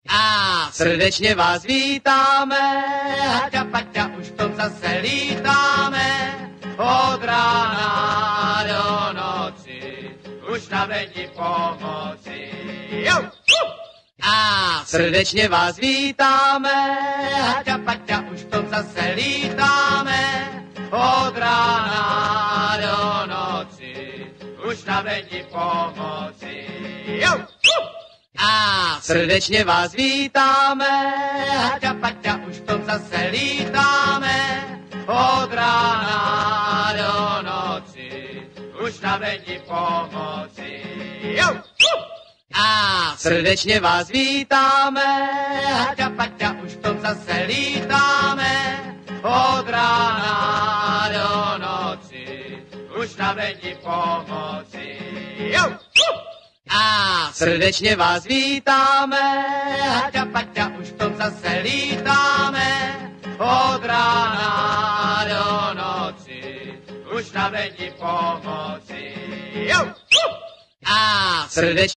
A srdečně vás vítáme, Haťa Paťa, už v tom zase lítáme, od rána do noci, už na vedi pomoci. Jo! A srdečně vás vítáme, Haťa Paťa, už v tom zase lítáme, od rána do noci, už na vedi pomoci. Jo! A srdečně vás vítáme, Haťa Paťa, už v tom zase lítáme, od rána do noci, už na vedi pomoci. Jo! A srdečně vás vítáme, Haťa Paťa, už v tom zase lítáme, od rána do noci, už na vedi pomoci. Jo! A srdečně vás vítáme, Haťa Paťa, už v tom zase lítáme, od rána do noci, už na vedi pomoci. Jo! A srdečně